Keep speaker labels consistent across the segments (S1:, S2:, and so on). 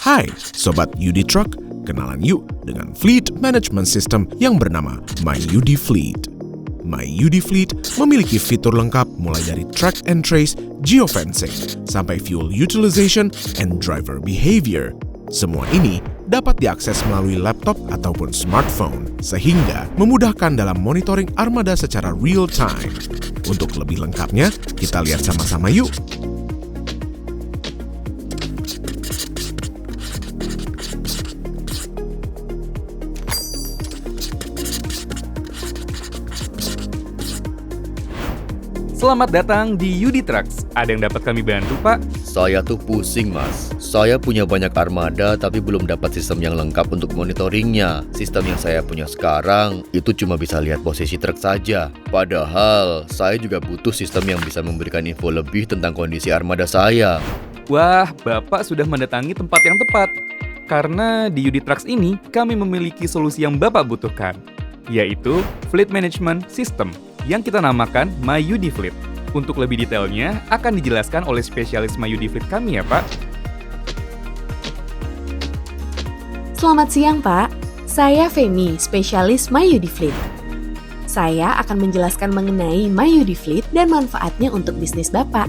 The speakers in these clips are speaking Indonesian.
S1: Hai Sobat UD Truck, kenalan yuk dengan Fleet Management System yang bernama MyUD Fleet. MyUD Fleet memiliki fitur lengkap mulai dari track and trace, geofencing, sampai fuel utilization and driver behavior. Semua ini dapat diakses melalui laptop ataupun smartphone, sehingga memudahkan dalam monitoring armada secara real time. Untuk lebih lengkapnya, kita lihat sama-sama yuk.
S2: Selamat datang di UD Trucks. Ada yang dapat kami bantu, Pak?
S3: Saya tuh pusing, Mas. Saya punya banyak armada tapi belum dapat sistem yang lengkap untuk monitoringnya. Sistem yang saya punya sekarang itu cuma bisa lihat posisi truk saja. Padahal saya juga butuh sistem yang bisa memberikan info lebih tentang kondisi armada saya.
S2: Wah, Bapak sudah mendatangi tempat yang tepat. Karena di UD Trucks ini kami memiliki solusi yang Bapak butuhkan, yaitu Fleet Management System yang kita namakan MyUD Fleet. Untuk lebih detailnya akan dijelaskan oleh spesialis MyUD Fleet kami ya, Pak.
S4: Selamat siang, Pak. Saya Femi, spesialis MyUD Fleet. Saya akan menjelaskan mengenai MyUD Fleet dan manfaatnya untuk bisnis Bapak.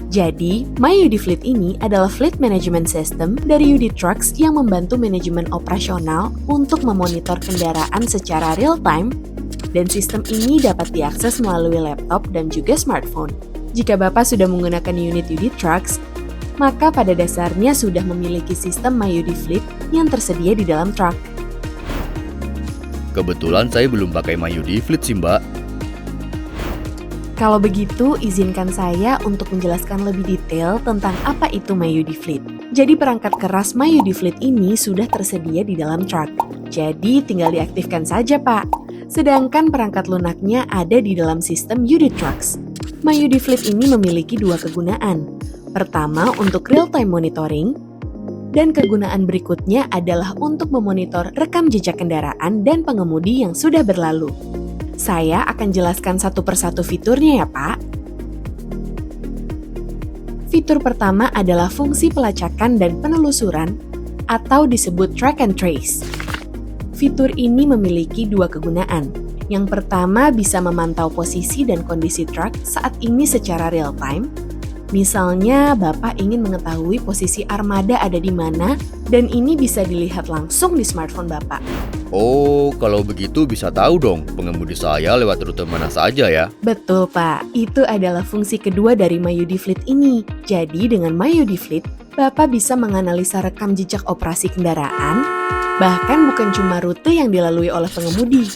S4: Jadi, MyUD Fleet ini adalah fleet management system dari UD Trucks yang membantu manajemen operasional untuk memonitor kendaraan secara real time, dan sistem ini dapat diakses melalui laptop dan juga smartphone. Jika Bapak sudah menggunakan unit UD Trucks, maka pada dasarnya sudah memiliki sistem MyUD Fleet yang tersedia di dalam truk.
S3: Kebetulan saya belum pakai MyUD Fleet sih, Mbak.
S4: Kalau begitu, izinkan saya untuk menjelaskan lebih detail tentang apa itu MyUD Fleet. Jadi perangkat keras MyUD Fleet ini sudah tersedia di dalam truk. Jadi tinggal diaktifkan saja, Pak. Sedangkan perangkat lunaknya ada di dalam sistem UD Trucks. MyUD Fleet ini memiliki dua kegunaan. Pertama, untuk real-time monitoring, dan kegunaan berikutnya adalah untuk memonitor rekam jejak kendaraan dan pengemudi yang sudah berlalu. Saya akan jelaskan satu persatu fiturnya ya, Pak. Fitur pertama adalah fungsi pelacakan dan penelusuran atau disebut track and trace. Fitur ini memiliki dua kegunaan. Yang pertama bisa memantau posisi dan kondisi truk saat ini secara real time. Misalnya, Bapak ingin mengetahui posisi armada ada di mana, dan ini bisa dilihat langsung di smartphone Bapak.
S3: Oh, kalau begitu bisa tahu dong pengemudi saya lewat rute mana saja ya?
S4: Betul, Pak. Itu adalah fungsi kedua dari MyUD Fleet ini. Jadi, dengan MyUD Fleet, Bapak bisa menganalisa rekam jejak operasi kendaraan, bahkan bukan cuma rute yang dilalui oleh pengemudi,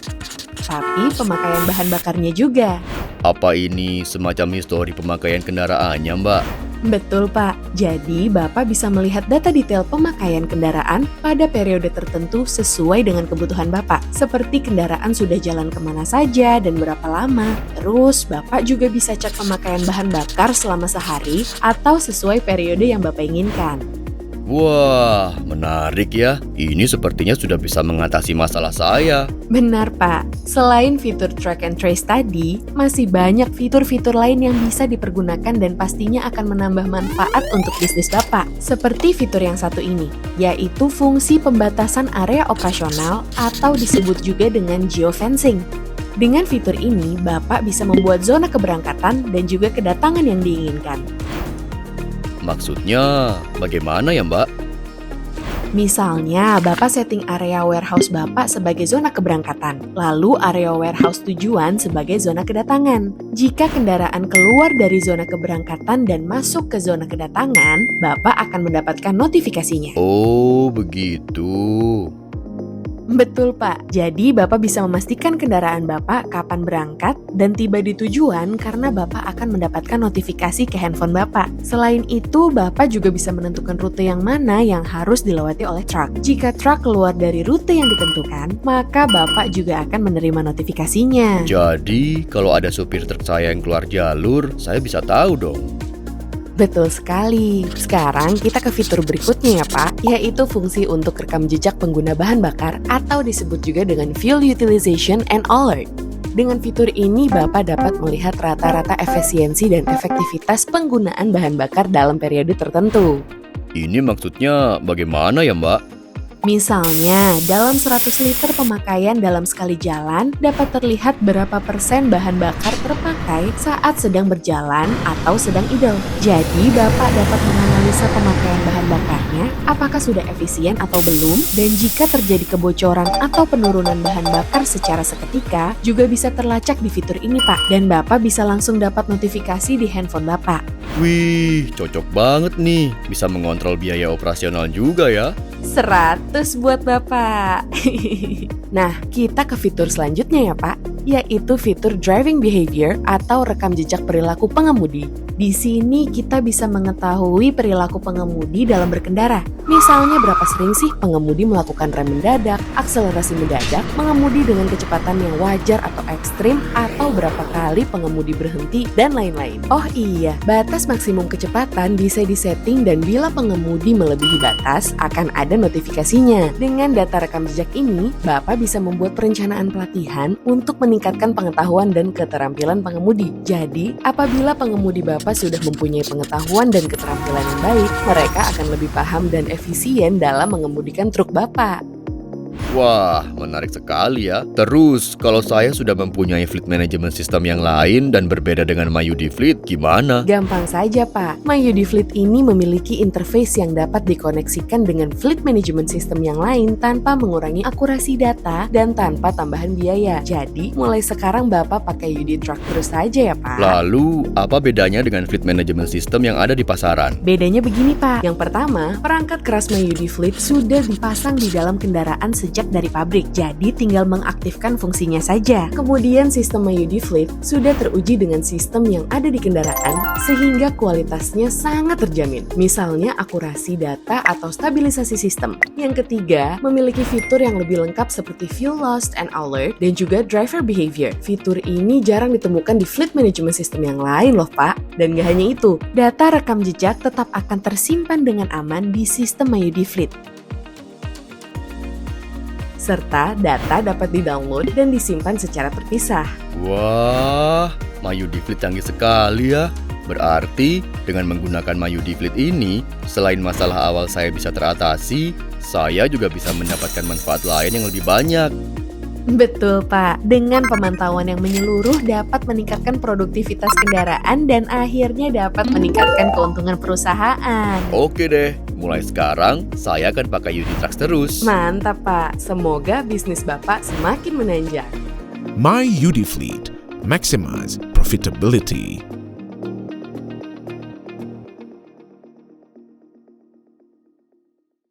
S4: tapi pemakaian bahan bakarnya juga.
S3: Apa ini semacam histori pemakaian kendaraannya, Mbak?
S4: Betul, Pak. Jadi, Bapak bisa melihat data detail pemakaian kendaraan pada periode tertentu sesuai dengan kebutuhan Bapak. Seperti kendaraan sudah jalan kemana saja dan berapa lama. Terus, Bapak juga bisa cek pemakaian bahan bakar selama sehari atau sesuai periode yang Bapak inginkan.
S3: Wah, menarik ya. Ini sepertinya sudah bisa mengatasi masalah saya.
S4: Benar, Pak. Selain fitur track and trace tadi, masih banyak fitur-fitur lain yang bisa dipergunakan dan pastinya akan menambah manfaat untuk bisnis Bapak. Seperti fitur yang satu ini, yaitu fungsi pembatasan area operasional atau disebut juga dengan geofencing. Dengan fitur ini, Bapak bisa membuat zona keberangkatan dan juga kedatangan yang diinginkan.
S3: Maksudnya, bagaimana ya, Mbak?
S4: Misalnya, Bapak setting area warehouse Bapak sebagai zona keberangkatan, lalu area warehouse tujuan sebagai zona kedatangan. Jika kendaraan keluar dari zona keberangkatan dan masuk ke zona kedatangan, Bapak akan mendapatkan notifikasinya.
S3: Oh, begitu.
S4: Betul, Pak. Jadi, Bapak bisa memastikan kendaraan Bapak kapan berangkat dan tiba di tujuan karena Bapak akan mendapatkan notifikasi ke handphone Bapak. Selain itu, Bapak juga bisa menentukan rute yang mana yang harus dilewati oleh truk. Jika truk keluar dari rute yang ditentukan, maka Bapak juga akan menerima notifikasinya.
S3: Jadi, kalau ada supir truk saya yang keluar jalur, saya bisa tahu dong.
S4: Betul sekali. Sekarang kita ke fitur berikutnya ya, Pak, yaitu fungsi untuk rekam jejak pengguna bahan bakar atau disebut juga dengan fuel utilization and alert. Dengan fitur ini, Bapak dapat melihat rata-rata efisiensi dan efektivitas penggunaan bahan bakar dalam periode tertentu.
S3: Ini maksudnya bagaimana ya, Mbak?
S4: Misalnya, dalam 100 liter pemakaian dalam sekali jalan dapat terlihat berapa persen bahan bakar terpakai saat sedang berjalan atau sedang idle. Jadi, Bapak dapat menganalisa pemakaian bahan bakarnya, apakah sudah efisien atau belum, dan jika terjadi kebocoran atau penurunan bahan bakar secara seketika, juga bisa terlacak di fitur ini, Pak. Dan Bapak bisa langsung dapat notifikasi di handphone Bapak.
S3: Wih, cocok banget nih. Bisa mengontrol biaya operasional juga ya.
S4: 100 buat Bapak. Nah, kita ke fitur selanjutnya ya Pak, yaitu fitur driving behavior atau rekam jejak perilaku pengemudi. Di sini kita bisa mengetahui perilaku pengemudi dalam berkendara. Misalnya berapa sering sih pengemudi melakukan rem mendadak, akselerasi mendadak, mengemudi dengan kecepatan yang wajar atau ekstrim, atau berapa kali pengemudi berhenti, dan lain-lain. Oh iya, batas maksimum kecepatan bisa disetting dan bila pengemudi melebihi batas, akan ada notifikasinya. Dengan data rekam jejak ini, Bapak bisa membuat perencanaan pelatihan untuk meningkatkan pengetahuan dan keterampilan pengemudi. Jadi, apabila pengemudi Bapak sudah mempunyai pengetahuan dan keterampilan yang baik, mereka akan lebih paham dan efisien dalam mengemudikan truk Bapak.
S3: Wah, menarik sekali ya. Terus, kalau saya sudah mempunyai fleet management system yang lain dan berbeda dengan MyUD Fleet, gimana?
S4: Gampang saja Pak, MyUD Fleet ini memiliki interface yang dapat dikoneksikan dengan fleet management system yang lain tanpa mengurangi akurasi data dan tanpa tambahan biaya. Jadi, mulai sekarang Bapak pakai UD Truck terus saja ya Pak.
S3: Lalu, apa bedanya dengan fleet management system yang ada di pasaran?
S4: Bedanya begini Pak, yang pertama, perangkat keras MyUD Fleet sudah dipasang di dalam kendaraan sejak dari pabrik, jadi tinggal mengaktifkan fungsinya saja. Kemudian sistem MyUD Fleet sudah teruji dengan sistem yang ada di kendaraan sehingga kualitasnya sangat terjamin. Misalnya akurasi data atau stabilisasi sistem. Yang ketiga, memiliki fitur yang lebih lengkap seperti fuel loss and alert dan juga driver behavior. Fitur ini jarang ditemukan di fleet management system yang lain loh Pak. Dan gak hanya itu, data rekam jejak tetap akan tersimpan dengan aman di sistem MyUD Fleet. Serta data dapat di-download dan disimpan secara terpisah.
S3: Wah, MyUD Fleet canggih sekali ya. Berarti dengan menggunakan MyUD Fleet ini, selain masalah awal saya bisa teratasi, saya juga bisa mendapatkan manfaat lain yang lebih banyak.
S4: Betul Pak, dengan pemantauan yang menyeluruh dapat meningkatkan produktivitas kendaraan dan akhirnya dapat meningkatkan keuntungan perusahaan.
S3: Oke deh, mulai sekarang saya akan pakai UD Trucks terus.
S4: Mantap Pak, semoga bisnis Bapak semakin menanjak.
S1: MyUD Fleet. Maximize profitability.